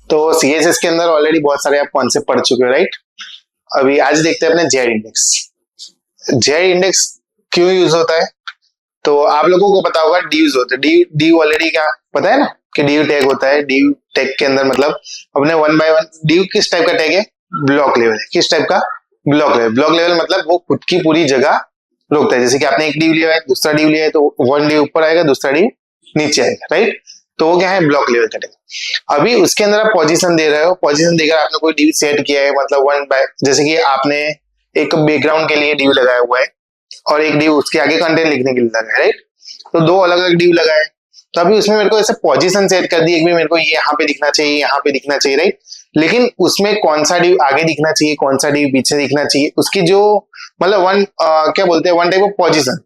तो सीएसएस के अंदर ऑलरेडी बहुत सारे आप कॉन्सेप्ट पढ़ चुके हो, राइट। अभी आज देखते हैं अपने जेड इंडेक्स। जेड इंडेक्स क्यों यूज होता है, तो आप लोगों को पता होगा डी यूज होता है। डी ऑलरेडी क्या पता है ना कि डी टैग होता है। डी टैग के अंदर मतलब अपने 1 बाय 1 डी किस टाइप का टैग है, ब्लॉक लेवल है। किस टाइप का, ब्लॉक लेवल। ब्लॉक लेवल मतलब वो खुद की पूरी जगह रोकता है। जैसे कि आपने एक डी लिया है, दूसरा डी लिया है, तो 1 डी ऊपर आएगा, दूसरा डी नीचे आएगा, राइट। तो वो क्या है, ब्लॉक लेवल का टैग। अभी उसके अंदर आप पोजीशन दे रहे हो, पोजीशन देकर आपने कोई डी सेट किया है, मतलब 1 बाय, जैसे कि आपने एक बैकग्राउंड के लिए डी लगाया हुआ है और एक डी उसके आगे कंटेंट लिखने के लिए लगाया है, राइट। तो दो अलग अलग डी लगाए। तो अभी उसमें मेरे को ऐसे पोजीशन सेट कर दी, एक भी मेरे को ये यहाँ पे दिखना चाहिए, यहाँ पे दिखना चाहिए, राइट। लेकिन उसमें कौन सा डी आगे दिखना चाहिए, कौन सा डी पीछे दिखना चाहिए, उसकी जो मतलब क्या बोलते हैं, वन टाइप ऑफ पोजीशन।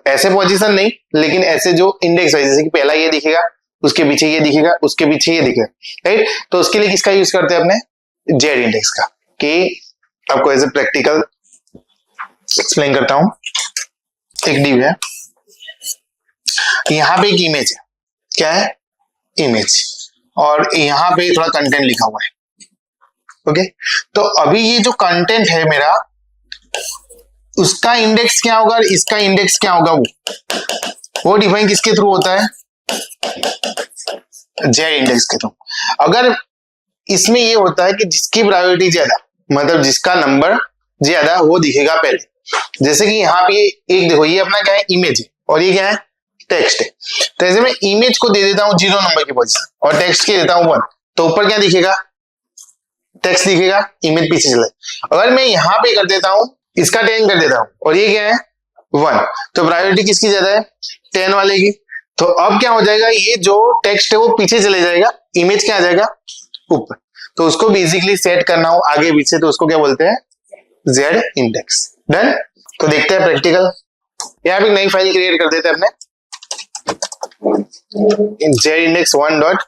ऐसे पोजीशन नहीं, लेकिन ऐसे जो इंडेक्स है, जैसे कि पहला ये दिखेगा, उसके पीछे ये दिखेगा, उसके पीछे ये दिखेगा, राइट। तो उसके लिए किसका यूज करते हैं अपने, जेड इंडेक्स का। कि आपको एज ए प्रैक्टिकल एक्सप्लेन करता हूं। एक डी है, यहाँ पे एक इमेज है, क्या है, इमेज, और यहाँ पे थोड़ा कंटेंट लिखा हुआ है, ओके। तो अभी ये जो कंटेंट है मेरा, उसका इंडेक्स क्या होगा और इसका इंडेक्स क्या होगा, वो डिफाइन किसके थ्रू होता है, जेड इंडेक्स के थ्रू। अगर इसमें ये होता है कि जिसकी प्रायोरिटी ज्यादा, मतलब जिसका नंबर ज्यादा, वो दिखेगा पहले। जैसे कि यहाँ पे एक देखो, ये अपना क्या है, इमेज है, और ये क्या है, टेक्स्ट है। तो ऐसे मैं इमेज को दे देता हूँ 0 नंबर की पोजीशन और टेक्स्ट के देता हूँ 1, तो ऊपर क्या दिखेगा, टेक्स्ट दिखेगा, इमेज पीछे चले। अगर मैं यहाँ पे कर देता हूँ, इसका 10 कर देता हूँ और ये क्या है 1, तो प्रायोरिटी किसकी ज्यादा है, 10 वाले की। तो अब क्या हो जाएगा, ये जो टेक्स्ट है वो पीछे चले जाएगा, इमेज क्या आ जाएगा ऊपर। तो उसको बेसिकली सेट करना हो आगे पीछे, तो उसको क्या बोलते हैं, जेड इंडेक्स। डन। तो देखते हैं प्रैक्टिकल। यहाँ पे नई फाइल क्रिएट कर देते हैं अपने, जेड इंडेक्स 1 डॉट,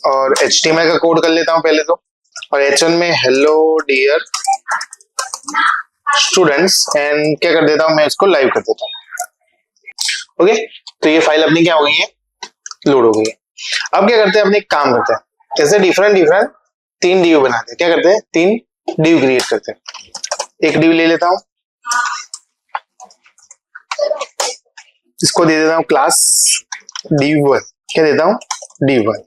और HTML का कोड कर लेता हूं पहले तो, और H1 में हेलो डियर स्टूडेंट्स, एंड क्या कर देता हूं, मैं इसको लाइव कर देता हूं, ओके। तो ये फाइल अपनी क्या हो गई है, लोड हो गई है। अब क्या करते हैं, अपने एक काम करते हैं, जैसे डिफरेंट 3 ड्यू बनाते हैं। क्या करते हैं, 3 ड्यू क्रिएट करते हैं। एक ड्यू ले लेता हूं, इसको दे देता हूं क्लास D1। क्या देता हूं, D1।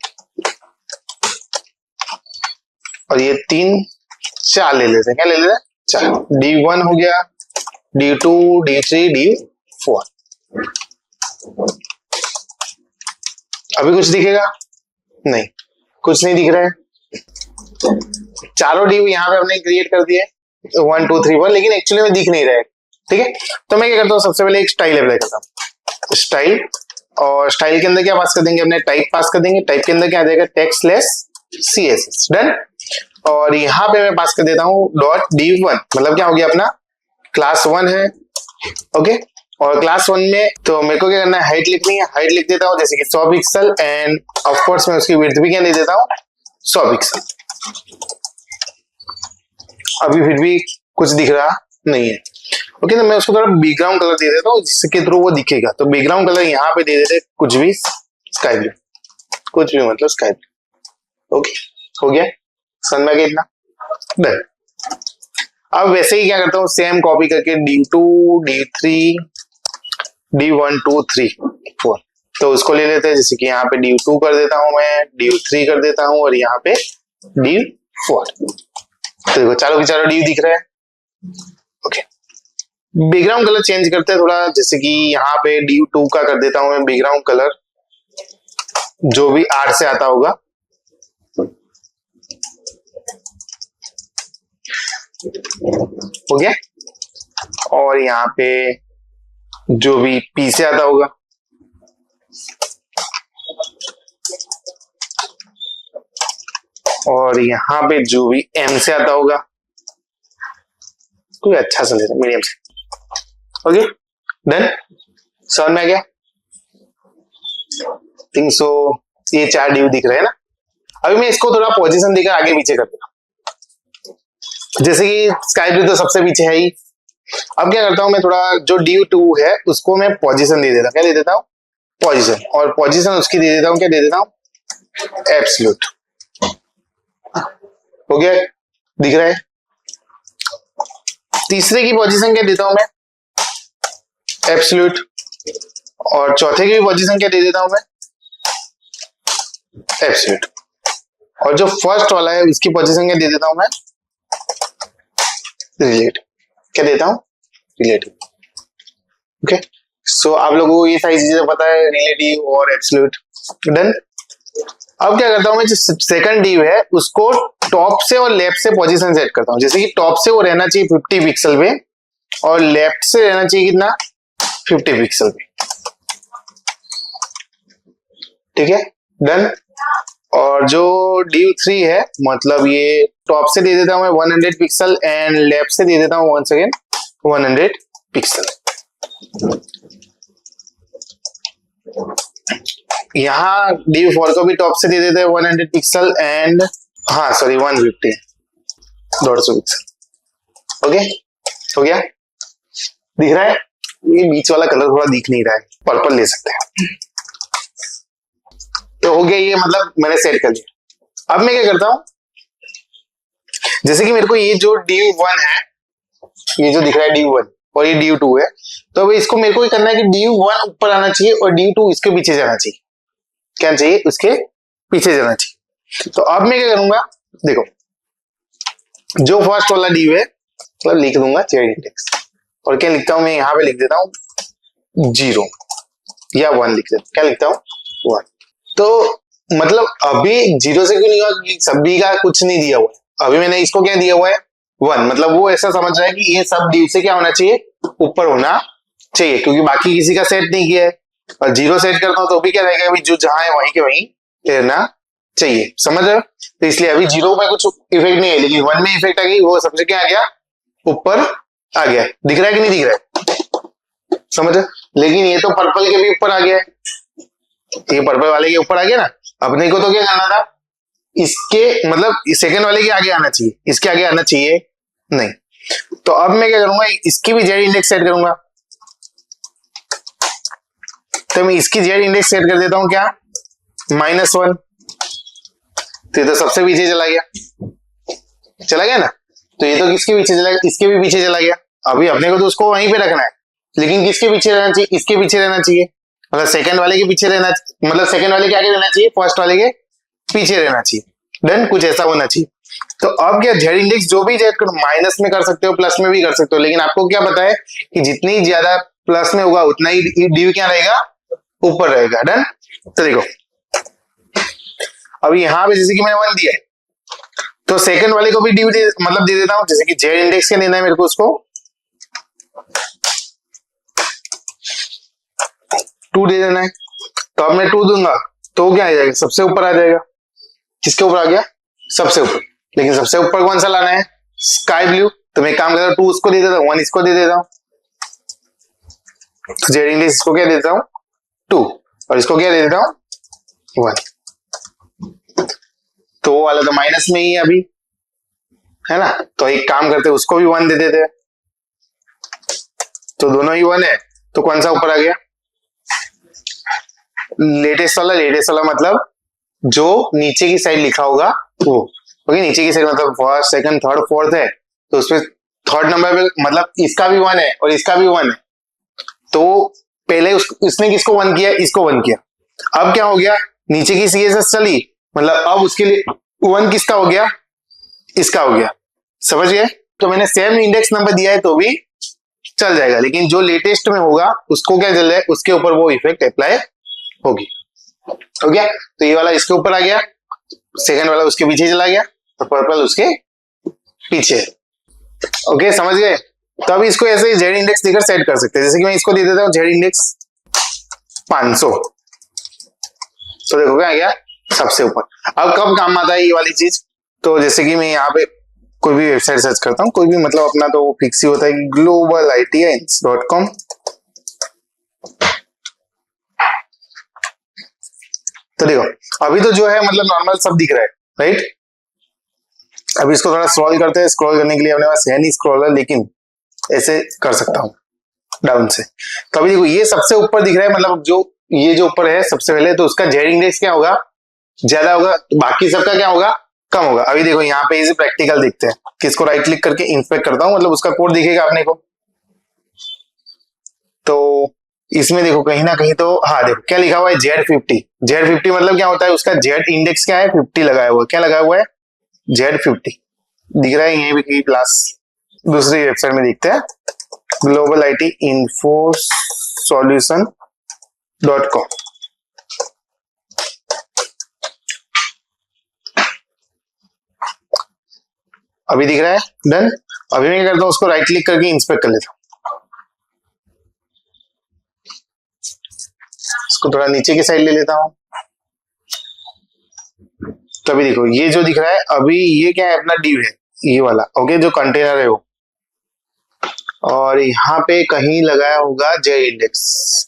और ये 4 ले लेते हैं। क्या ले लेते हैं, 4। D1 हो गया, D2, D3, D4। अभी कुछ दिखेगा नहीं, कुछ नहीं दिख रहा है। चारों डी यहाँ पे हमने क्रिएट कर दिए 1 2 3 4, लेकिन एक्चुअली में दिख नहीं रहा है, ठीक है। तो मैं क्या करता हूँ, सबसे पहले एक स्टाइल अप्लाई करता हूँ, स्टाइल। और स्टाइल के अंदर क्या पास कर देंगे, अपने टाइप पास कर देंगे। टाइप के अंदर क्या आ जाएगा, टेक्स्ट/CSS। डन। और यहाँ पे मैं पास कर देता हूँ .D1, मतलब क्या हो गया, अपना क्लास 1 है, ओके। और क्लास 1 में तो मेरे को क्या करना है, हाइट लिखनी है। हाइट लिख देता हूँ जैसे कि 100 पिक्सल, एंड ऑफ कोर्स मैं उसकी विड्थ भी क्या दे देता हूँ, 100 पिक्सल। अभी फिर भी कुछ दिख रहा नहीं है, ओके। तो मैं उसको थोड़ा बैकग्राउंड कलर दे देता हूँ, जिसके थ्रू वो दिखेगा। तो बैकग्राउंड कलर यहाँ पे दे देते कुछ भी, स्काई ब्लू, कुछ भी मतलब स्काई ब्लू, ओके। हो गया, समझ में आ गया इतना, डन। अब वैसे ही क्या करता हूँ, सेम कॉपी करके D2, D3, D1 2 3 4, तो उसको ले लेते हैं। जैसे कि यहाँ पे D2 कर देता हूँ मैं, D3 कर देता हूँ, और यहाँ पे D4। तो देखो चारों के चारों डी दिख रहे हैं, ओके। बैकग्राउंड कलर चेंज करते हैं थोड़ा, जैसे कि यहाँ पे D2 का कर देता हूं मैं बैकग्राउंड कलर, जो भी R से आता होगा, हो गया। और यहाँ पे जो भी P से आता होगा, और यहाँ पे जो भी M से आता होगा, कोई अच्छा सा लेता मीडियम से, ओके। डन, समझ में आ गया, थिंक सो। ये 4 ड्यू दिख रहे हैं ना। अभी मैं इसको थोड़ा पोजीशन देकर आगे पीछे कर दूंगा, जैसे कि स्काई ब्लू तो सबसे पीछे है ही। अब क्या करता हूं मैं, थोड़ा जो D2 है उसको मैं पोजीशन दे देता हूं। क्या दे देता हूं, पोजीशन। और पोजीशन उसकी दे देता हूं, क्या दे देता हूं, एब्सोल्यूट। हो गया, दिख रहा है। तीसरे की पोजीशन क्या देता हूं मैं, एब्सोल्यूट, और चौथे की भी पोजीशन क्या दे देता हूं मैं, एब्सोल्यूट, और जो फर्स्ट वाला है उसकी पोजीशन क्या दे देता हूं मैं, रिलेटिव। क्या देता हूं, रिलेटिव। ओके, सो आप लोगों को ये सारी चीजें पता है, रिलेटिव और एब्सोल्यूट। डन। अब क्या करता हूं मैं, जो सेकंड ड्यू है उसको टॉप से और लेफ्ट से पोजीशन सेट करता हूं। जैसे कि टॉप से वो रहना चाहिए 50 पिक्सल पे और लेफ्ट से रहना चाहिए कितना, 50 पिक्सल पे। ठीक है, डन। और जो ड्यू 3 है, मतलब ये टॉप से दे देता हूं मैं 100 पिक्सल एंड लेफ्ट से दे देता हूं वंस अगेन 100 पिक्सल। यहां ड्यू 4 को भी टॉप से दे देते हैं 100 पिक्सल एंड 150 पिक्सल। ओके, हो गया, दिख रहा है। ये बीच वाला कलर थोड़ा दिख नहीं रहा है, पर्पल ले सकते हैं। तो हो गया ये, मतलब मैंने सेट कर लिया। अब मैं क्या करता हूं, जैसे कि मेरे को ये जो ड्यू 1 है, ये जो दिख रहा है ड्यू 1 और ये ड्यू 2 है, तो अब इसको मेरे को करना है कि ड्यू 1 ऊपर आना चाहिए और ड्यू 2 इसके पीछे जाना चाहिए। क्या चाहिए, उसके पीछे जाना चाहिए। तो अब मैं क्या करूंगा, देखो जो फर्स्ट वाला ड्यू है, तो लिख दूंगा जेड इंडेक्स, और क्या लिखता हूं मैं, यहां पे लिख देता हूं 0 या 1 लिख देता हूं। क्या लिखता हूं, 1। तो मतलब अभी 0 से क्यों नहीं हुआ, क्योंकि सभी का कुछ नहीं दिया हुआ है। अभी मैंने इसको क्या दिया हुआ है, 1, मतलब वो ऐसा समझ रहा है कि ये सब ड्यू से क्या होना चाहिए, ऊपर होना चाहिए, क्योंकि बाकी किसी का सेट नहीं किया है। और 0 सेट करता हूं तो भी क्या रहेगा, जो जहां है वहीं के वहीं रहना चाहिए, समझ रहे हो। तो इसलिए अभी 0 में कुछ इफेक्ट नहीं है, लेकिन 1 में इफेक्ट आ गई, वो सबसे क्या आ गया, ऊपर आ गया। दिख रहा है कि नहीं दिख रहा है, समझ रहे। लेकिन ये तो पर्पल के भी ऊपर आ गया है, ये पर्पल वाले के ऊपर आ गया ना। अपने को तो क्या करना था, इसके मतलब सेकंड वाले के आगे आना चाहिए, इसके आगे आना चाहिए नहीं। तो अब मैं क्या करूंगा, इसकी भी जेड इंडेक्स सेट करूंगा। तो मैं इसकी जेड इंडेक्स सेट कर देता हूं क्या, -1। तो ये तो सबसे पीछे चला गया, चला गया ना। तो ये तो किसके पीछे चला गया, इसके भी पीछे चला गया। अभी अपने को तो उसको वहीं पे रखना है, लेकिन किसके पीछे रहना चाहिए, इसके पीछे रहना चाहिए। मतलब सेकंड वाले के पीछे रहना, मतलब सेकंड वाले के आगे रहना चाहिए, फर्स्ट वाले के पीछे रहना चाहिए। डन, कुछ ऐसा होना चाहिए। तो अब क्या, जेड इंडेक्स जो भी जेड करो, माइनस में कर सकते हो, प्लस में भी कर सकते हो, लेकिन आपको क्या पता है कि जितनी ज्यादा प्लस में होगा उतना ही ड्यू क्या रहेगा, ऊपर रहेगा। डन। तो देखो अभी यहां पे जैसे कि मैंने 1 दिया है, तो सेकंड वाले को भी ड्यू मतलब दे देता हूं। जैसे कि जेड इंडेक्स क्या देना है मेरे को, उसको 2 दे देना है। तो अब मैं 2 दूंगा तो क्या आ जाएगा, सबसे ऊपर आ जाएगा। किसके ऊपर आ गया, सबसे ऊपर। लेकिन सबसे ऊपर कौन सा लाना है, स्काई ब्लू। तो मैं काम करता हूं, 2 उसको दे देता हूं, 1 इसको दे देता हूं। तो जेड इंडेक्स इसको क्या देता हूं, 2, और इसको क्या दे देता हूं, 1। तो वो वाला तो माइनस में ही है अभी, है ना। तो एक काम करते हैं, उसको भी 1 दे देते हैं। तो दोनों ही 1 है, तो कौन सा ऊपर आ गया, लेटेस्ट वाला। लेटेस्ट वाला मतलब जो नीचे की साइड लिखा होगा वो। ओके, नीचे की साइड मतलब फर्स्ट, सेकंड, थर्ड, फोर्थ है, तो उसमें थर्ड नंबर पे मतलब इसका भी 1 है और इसका भी 1 है। तो पहले उसने किसको 1 किया, इसको 1 किया। अब क्या हो गया, नीचे की सीएसएस चली, मतलब अब उसके लिए 1 किसका हो गया, इसका हो गया। समझ गए। तो मैंने सेम इंडेक्स नंबर दिया है तो भी चल जाएगा, लेकिन जो लेटेस्ट में होगा उसको क्या चल रहा है, उसके ऊपर वो इफेक्ट अप्लाई होगी। हो गया। तो ये वाला इसके ऊपर आ गया, सेकंड वाला उसके पीछे चला गया, तो पर्पल उसके पीछे। ओके, समझ गए। तब इसको ऐसे जेड इंडेक्स देकर सेट कर सकते हैं। जैसे कि मैं इसको दे देता हूं जेड इंडेक्स 500, तो देखो क्या आ गया, सबसे ऊपर। अब कब काम आता है ये वाली चीज, तो जैसे कि मैं यहाँ पे कोई भी वेबसाइट सर्च करता हूँ, कोई भी मतलब अपना तो फिक्स ही होता है globalits.com। तो देखो अभी तो जो है मतलब नॉर्मल सब दिख रहा है, राइट। अभी इसको थोड़ा स्क्रॉल करते हैं। स्क्रॉल करने के लिए अपने पास है नहीं स्क्रॉलर, लेकिन ऐसे कर सकता हूं डाउन से। तो अभी देखो ये सबसे ऊपर दिख रहा है, मतलब जो ये जो ऊपर है सबसे पहले, तो उसका जेड इंडेक्स क्या होगा, ज्यादा होगा। तो बाकी सबका क्या होगा, कम होगा। अभी देखो यहाँ पे इसे प्रैक्टिकल देखते हैं कि इसको राइट क्लिक करके इंस्पेक्ट करता हूँ, मतलब उसका कोड दिखेगा अपने को। तो इसमें देखो कहीं ना कहीं तो हाँ देखो क्या लिखा हुआ है Z50। Z50 मतलब क्या होता है, उसका Z इंडेक्स क्या है 50 लगाया हुआ है। क्या लगाया हुआ है Z50 दिख रहा है यहीं भी क्लास। दूसरी वेबसाइट में देखते हैं globalitinfosolution.com। अभी दिख रहा है डन। अभी मैं क्या करता हूँ उसको राइट क्लिक करके इंस्पेक्ट कर लेता हूँ। इसको थोड़ा नीचे की साइड ले लेता हूँ। तो अभी देखो ये जो दिख रहा है अभी ये क्या है अपना div है ये वाला, ओके, जो कंटेनर है वो। और यहाँ पे कहीं लगाया होगा J इंडेक्स।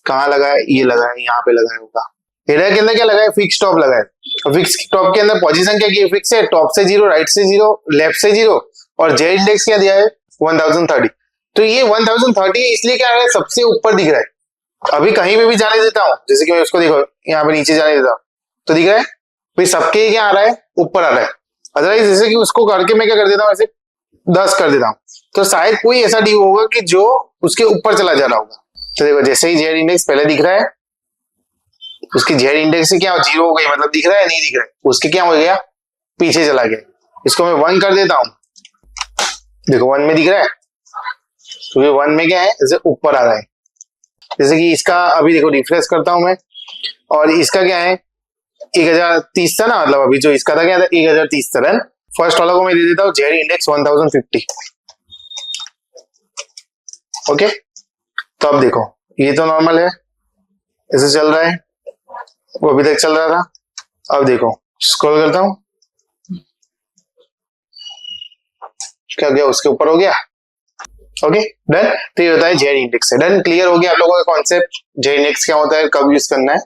कहाँ लगा है, ये लगा है, यहाँ पे लगाया होगा। हेडर के अंदर क्या लगा है फिक्स टॉप लगा है। फिक्स टॉप के अंदर पोजीशन क्या की फिक्स है, टॉप से 0, राइट से 0, लेफ्ट से 0, और J इंडेक्स क्या दिया है 1030। तो ये 1030 इसलिए क्या है सबसे ऊपर दिख रहा है। अभी कहीं पे भी जाने देता हूँ, जैसे कि मैं उसको देखो यहाँ पे नीचे जाने देता हूँ तो दिख रहा है भाई सबके क्या आ रहा है ऊपर आ रहा है। अदरवाइज जैसे कि उसको करके मैं क्या कर देता हूँ ऐसे 10 कर देता हूँ, तो शायद कोई ऐसा डी होगा कि जो उसके ऊपर चला जा रहा होगा। तो देखो जैसे ही जेड इंडेक्स पहले दिख रहा है, उसकी जेड इंडेक्स से क्या 0 हो गई, मतलब दिख रहा है नहीं दिख रहा है, उसके क्या हो गया पीछे चला गया। इसको मैं 1 कर देता हूँ, देखो 1 में दिख रहा है, क्योंकि 1 में क्या है जैसे ऊपर आ रहा है। जैसे कि इसका अभी देखो रिफ्रेश करता हूं मैं, और इसका क्या है 1030 था ना, मतलब अभी जो इसका था क्या था 1030 था। फर्स्ट वाला को मैं दे देता हूँ जेड इंडेक्स 1050। ओके, तो अब देखो ये तो नॉर्मल है, ऐसे चल रहा है, वो अभी तक चल रहा था। अब देखो स्क्रॉल करता हूं, क्या गया उसके ऊपर हो गया। Okay done. तो ये होता है जेड इंडेक्स है। डन, क्लियर हो गया आप लोगों का कॉन्सेप्ट जेड इंडेक्स क्या होता है, कब यूज करना है।